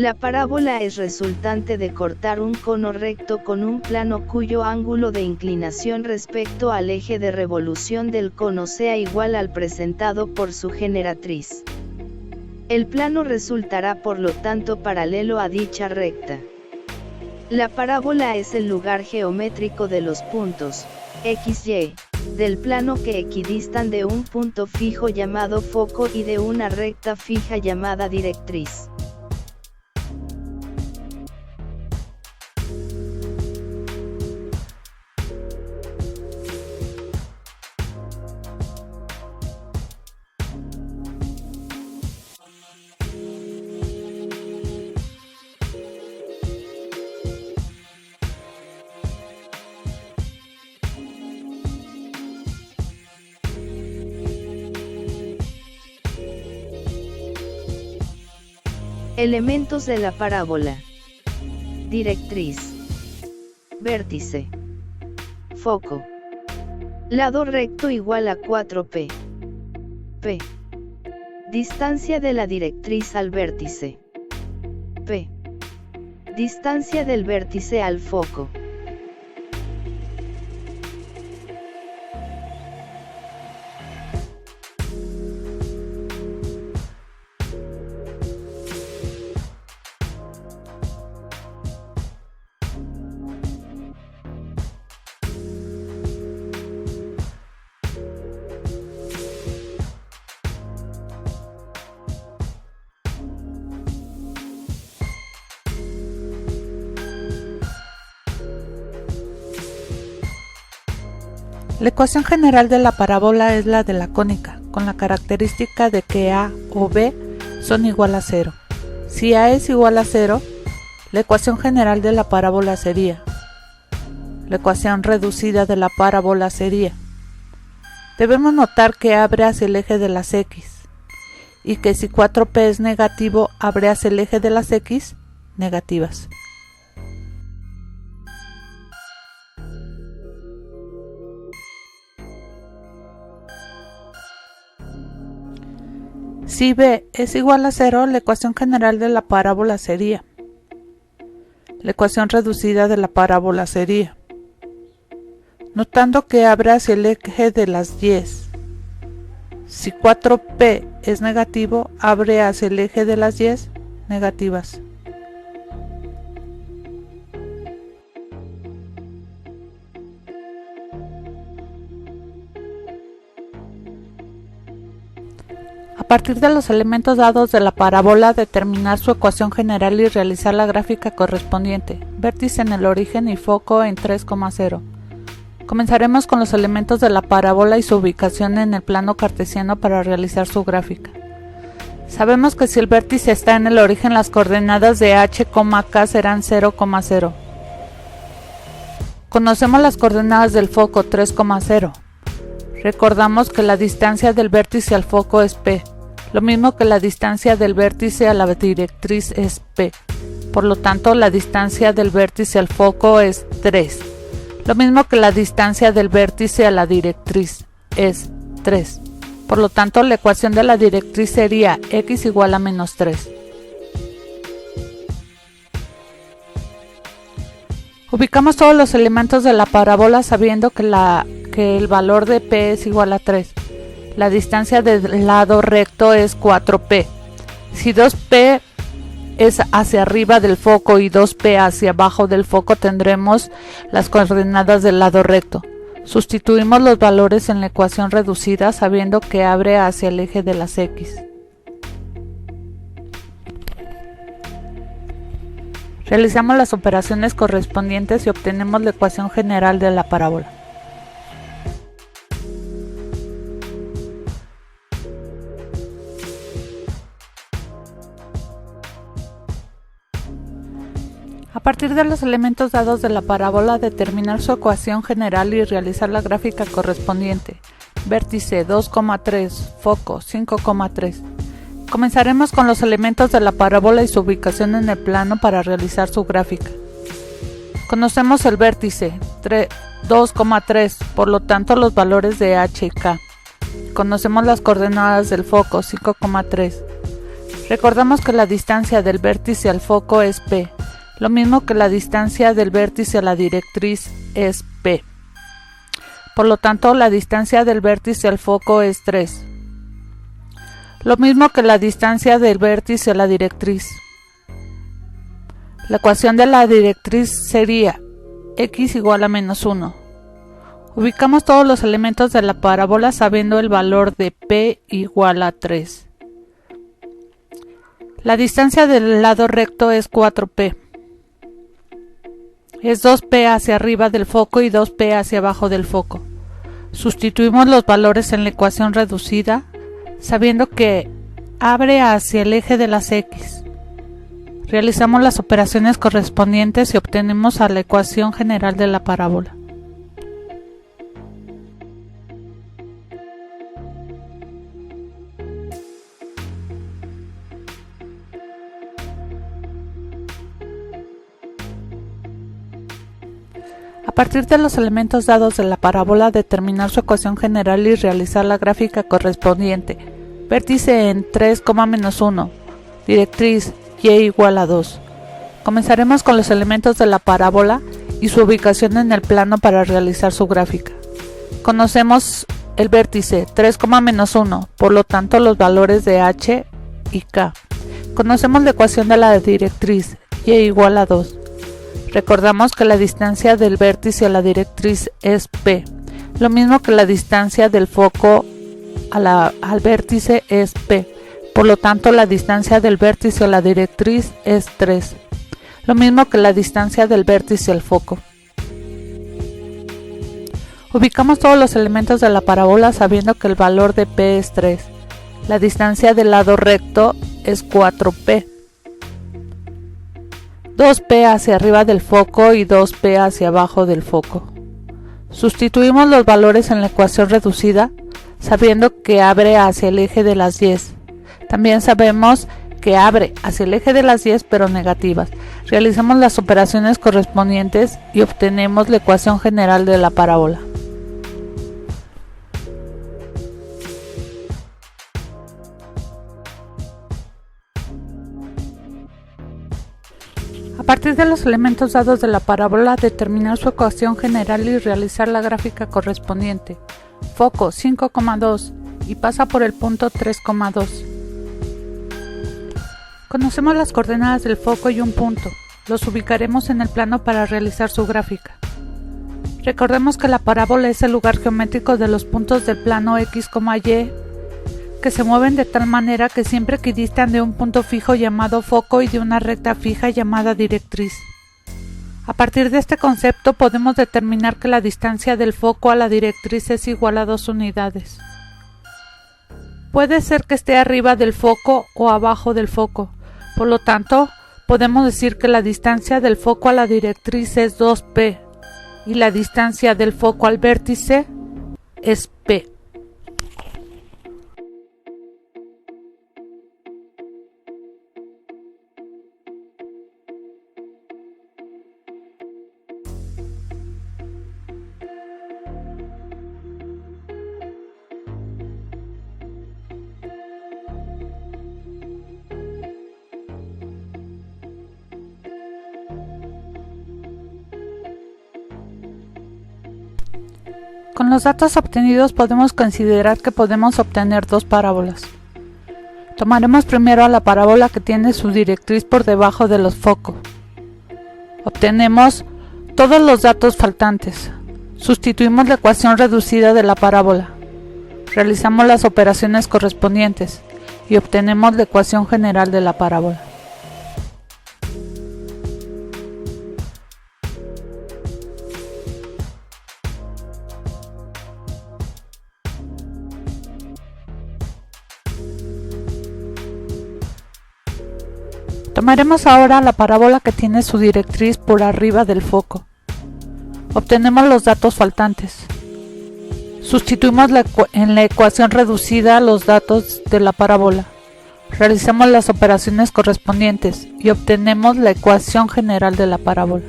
La parábola es resultante de cortar un cono recto con un plano cuyo ángulo de inclinación respecto al eje de revolución del cono sea igual al presentado por su generatriz. El plano resultará por lo tanto paralelo a dicha recta. La parábola es el lugar geométrico de los puntos, x, y, del plano que equidistan de un punto fijo llamado foco y de una recta fija llamada directriz. Elementos de la parábola: directriz, vértice, foco. Lado recto igual a 4p. P. Distancia de la directriz al vértice. P. Distancia del vértice al foco. La ecuación general de la parábola es la de la cónica, con la característica de que A o B son igual a 0. Si A es igual a 0, la ecuación general de la parábola sería. La ecuación reducida de la parábola sería. Debemos notar que abre hacia el eje de las x, y que si 4p es negativo, abre hacia el eje de las x negativas. Si b es igual a 0, la ecuación general de la parábola sería. La ecuación reducida de la parábola sería. Notando que abre hacia el eje de las y. Si 4p es negativo, abre hacia el eje de las y negativas. A partir de los elementos dados de la parábola, determinar su ecuación general y realizar la gráfica correspondiente, vértice en el origen y foco en 3,0. Comenzaremos con los elementos de la parábola y su ubicación en el plano cartesiano para realizar su gráfica. Sabemos que si el vértice está en el origen, las coordenadas de h, k serán 0,0. Conocemos las coordenadas del foco 3,0. Recordamos que la distancia del vértice al foco es p, lo mismo que la distancia del vértice a la directriz es p. Por lo tanto, la distancia del vértice al foco es 3, lo mismo que la distancia del vértice a la directriz es 3. Por lo tanto, la ecuación de la directriz sería x igual a menos 3. Ubicamos todos los elementos de la parábola sabiendo que el valor de p es igual a 3. La distancia del lado recto es 4p. Si 2p es hacia arriba del foco y 2p hacia abajo del foco, tendremos las coordenadas del lado recto. Sustituimos los valores en la ecuación reducida sabiendo que abre hacia el eje de las x. Realizamos las operaciones correspondientes y obtenemos la ecuación general de la parábola. A partir de los elementos dados de la parábola, determinar su ecuación general y realizar la gráfica correspondiente. Vértice 2,3, foco 5,3. Comenzaremos con los elementos de la parábola y su ubicación en el plano para realizar su gráfica. Conocemos el vértice 2,3, por lo tanto los valores de h y k. Conocemos las coordenadas del foco 5,3. Recordamos que la distancia del vértice al foco es P, lo mismo que la distancia del vértice a la directriz es P. Por lo tanto, la distancia del vértice al foco es 3. Lo mismo que la distancia del vértice a la directriz. La ecuación de la directriz sería x igual a menos 1. Ubicamos todos los elementos de la parábola sabiendo el valor de p igual a 3. La distancia del lado recto es 4p. Es 2p hacia arriba del foco y 2p hacia abajo del foco. Sustituimos los valores en la ecuación reducida, sabiendo que abre hacia el eje de las x. Realizamos las operaciones correspondientes y obtenemos a la ecuación general de la parábola. A partir de los elementos dados de la parábola, determinar su ecuación general y realizar la gráfica correspondiente. Vértice en 3,-1, directriz y igual a 2. Comenzaremos con los elementos de la parábola y su ubicación en el plano para realizar su gráfica. Conocemos el vértice 3,-1, por lo tanto los valores de h y k. Conocemos la ecuación de la directriz y igual a 2. Recordamos que la distancia del vértice a la directriz es p, lo mismo que la distancia del foco al vértice es p, por lo tanto la distancia del vértice a la directriz es 3, lo mismo que la distancia del vértice al foco. Ubicamos todos los elementos de la parábola sabiendo que el valor de p es 3, la distancia del lado recto es 4p. 2p hacia arriba del foco y 2p hacia abajo del foco. Sustituimos los valores en la ecuación reducida, sabiendo que abre hacia el eje de las y. También sabemos que abre hacia el eje de las y pero negativas. Realizamos las operaciones correspondientes y obtenemos la ecuación general de la parábola. A partir de los elementos dados de la parábola, determinar su ecuación general y realizar la gráfica correspondiente. Foco 5,2 y pasa por el punto 3,2. Conocemos las coordenadas del foco y un punto. Los ubicaremos en el plano para realizar su gráfica. Recordemos que la parábola es el lugar geométrico de los puntos del plano x, y, que se mueven de tal manera que siempre equidistan de un punto fijo llamado foco y de una recta fija llamada directriz. A partir de este concepto podemos determinar que la distancia del foco a la directriz es igual a 2 unidades. Puede ser que esté arriba del foco o abajo del foco, por lo tanto podemos decir que la distancia del foco a la directriz es 2p y la distancia del foco al vértice es p. Con los datos obtenidos podemos considerar que podemos obtener dos parábolas. Tomaremos primero a la parábola que tiene su directriz por debajo de los focos. Obtenemos todos los datos faltantes. Sustituimos la ecuación reducida de la parábola. Realizamos las operaciones correspondientes y obtenemos la ecuación general de la parábola. Tomaremos ahora la parábola que tiene su directriz por arriba del foco. Obtenemos los datos faltantes. Sustituimos en la ecuación reducida los datos de la parábola. Realizamos las operaciones correspondientes y obtenemos la ecuación general de la parábola.